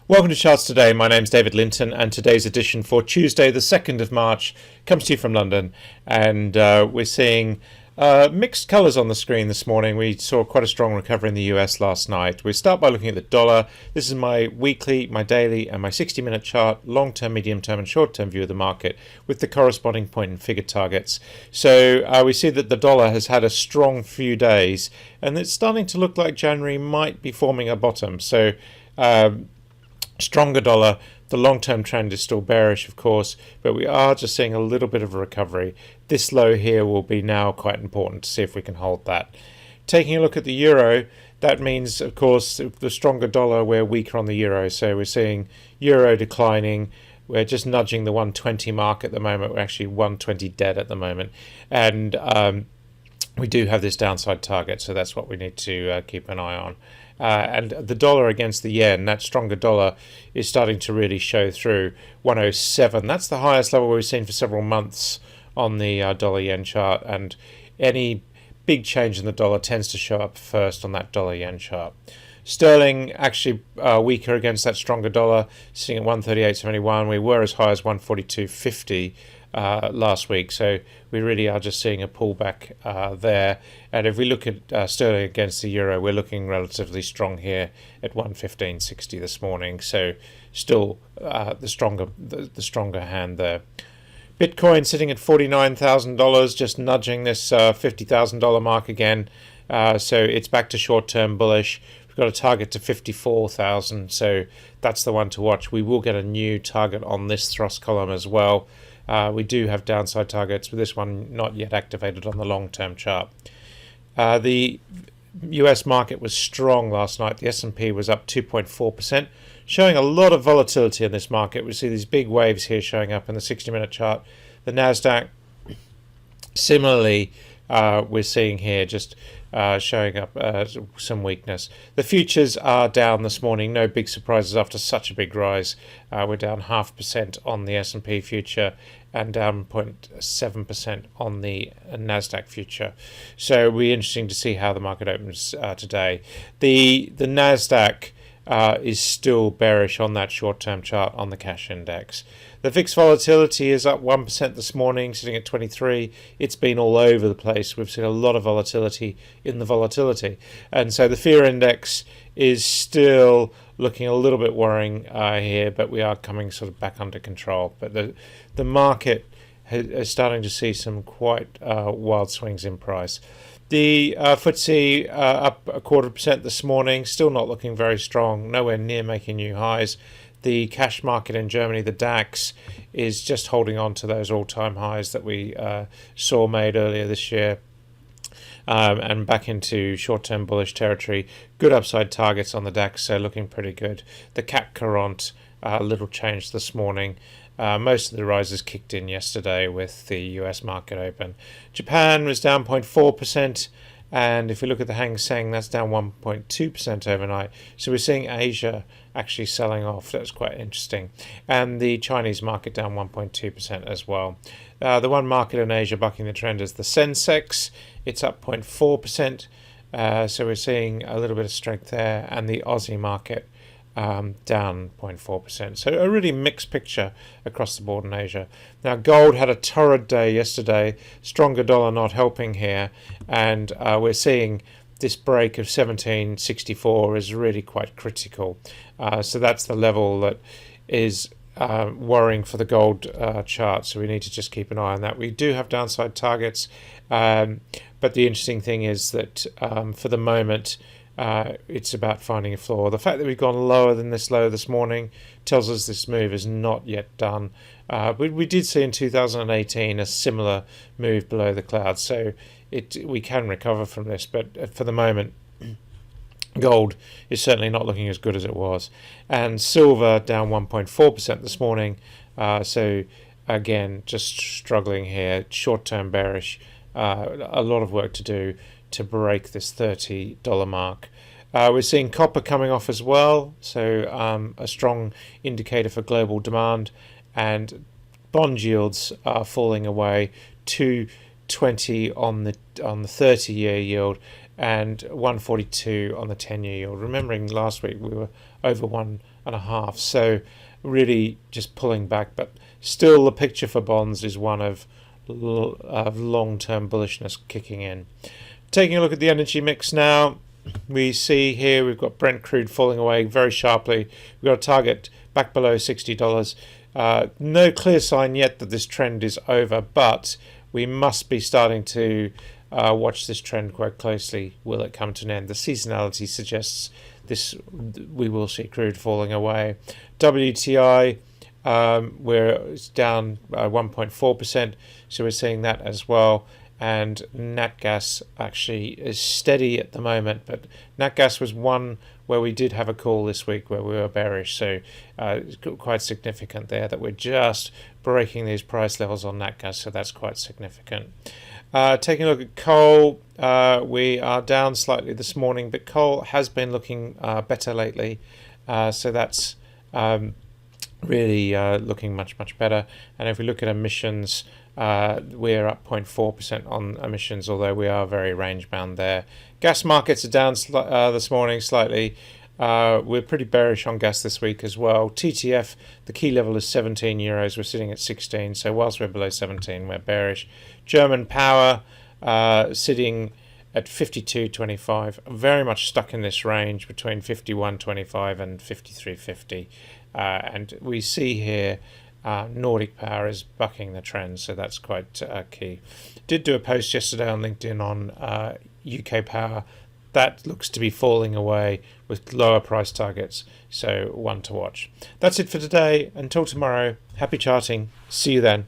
Welcome to Charts Today. My name's David Linton, and today's edition for Tuesday, the 2nd of March, comes to you from London. And we're seeing mixed colours on the screen this morning. We saw quite a strong recovery in the US last night. We start by looking at the dollar. This is my weekly, my daily, and my 60-minute chart, long-term, medium-term, and short-term view of the market with the corresponding point and figure targets. So we see that the dollar has had a strong few days, and it's starting to look like January might be forming a bottom. So stronger dollar. The long-term trend is still bearish, of course, but we are just seeing a little bit of a recovery. This low here will be now quite important to see if we can hold that. Taking a look at the euro, that means, of course, the stronger dollar, we're weaker on the euro. So we're seeing euro declining. We're just nudging the 120 mark at the moment. We're actually 120 dead at the moment. And we do have this downside target, so that's what we need to keep an eye on. And the dollar against the yen, that stronger dollar is starting to really show through. 107, that's the highest level we've seen for several months on the dollar yen chart, and any big change in the dollar tends to show up first on that dollar yen chart. Sterling actually weaker against that stronger dollar, sitting at 138.71. We were as high as 142.50 last week, so we really are just seeing a pullback there. And if we look at sterling against the euro, we're looking relatively strong here at 115.60 this morning. So still the stronger hand there. Bitcoin sitting at $49,000, just nudging this $50,000 mark again. So it's back to short-term bullish. We've got a target to 54,000, so that's the one to watch. We will get a new target on this thrust column as well. We do have downside targets, but this one not yet activated on the long-term chart. The US market was strong last night. The S&P was up 2.4%, showing a lot of volatility in this market. We see these big waves here showing up in the 60-minute chart. The Nasdaq, similarly, we're seeing here just showing up some weakness. The futures are down this morning. No big surprises after such a big rise. We're down 0.5% on the S&P future and down 0.7% on the Nasdaq future. So it'll be interesting to see how the market opens today. The Nasdaq is still bearish on that short-term chart on the cash index. The VIX volatility is up 1% this morning, sitting at 23. It's been all over the place. We've seen a lot of volatility in the volatility. And so the fear index is still looking a little bit worrying here, but we are coming sort of back under control. But the market is starting to see some quite wild swings in price. The FTSE up 0.25% this morning, still not looking very strong, nowhere near making new highs. The cash market in Germany, the DAX, is just holding on to those all-time highs that we saw made earlier this year. And back into short-term bullish territory. Good upside targets on the DAX, so looking pretty good. The CAC Quarante, little change this morning. Most of the rises kicked in yesterday with the US market open. Japan was down 0.4%, and if we look at the Hang Seng, that's down 1.2% overnight. So we're seeing Asia actually selling off. That's quite interesting. And the Chinese market down 1.2% as well. The one market in Asia bucking the trend is the Sensex. It's up 0.4%. So we're seeing a little bit of strength there. And the Aussie market down 0.4%. So a really mixed picture across the board in Asia. Now gold had a torrid day yesterday. Stronger dollar not helping here. And we're seeing this break of 1764 is really quite critical. So that's the level that is worrying for the gold chart. So we need to just keep an eye on that. We do have downside targets. But the interesting thing is that for the moment, it's about finding a floor. The fact that we've gone lower than this low this morning tells us this move is not yet done. We did see in 2018 a similar move below the clouds, so we can recover from this. But for the moment, gold is certainly not looking as good as it was. And silver down 1.4% this morning. So again, just struggling here. Short-term bearish. A lot of work to do to break this $30 mark. We're seeing copper coming off as well, so a strong indicator for global demand, and bond yields are falling away. 220 on the 30-year yield and 142 on the 10-year yield. Remembering last week we were over 1.5. So really just pulling back, but still the picture for bonds is one of long-term bullishness kicking in. Taking a look at the energy mix now, we see here we've got Brent crude falling away very sharply. We've got a target back below $60. No clear sign yet that this trend is over, but we must be starting to watch this trend quite closely. Will it come to an end? The seasonality suggests we will see crude falling away. WTI, it's down 1.4%, so we're seeing that as well. And nat gas actually is steady at the moment, but nat gas was one where we did have a call this week where we were bearish, so it's quite significant there that we're just breaking these price levels on nat gas, so that's quite significant. Taking a look at coal, we are down slightly this morning, but coal has been looking better lately, so that's really looking much better. And if we look at emissions, we're up 0.4% on emissions, although we are very range bound there. Gas markets are down this morning slightly. We're pretty bearish on gas this week as well. TTF, the key level is 17 euros. We're sitting at 16, so whilst we're below 17, we're bearish. German power sitting at 52.25, very much stuck in this range between 51.25 and 53.50. And we see here Nordic power is bucking the trend, so that's quite key. Did do a post yesterday on LinkedIn on UK power. That looks to be falling away with lower price targets, so one to watch. That's it for today. Until tomorrow, happy charting. See you then.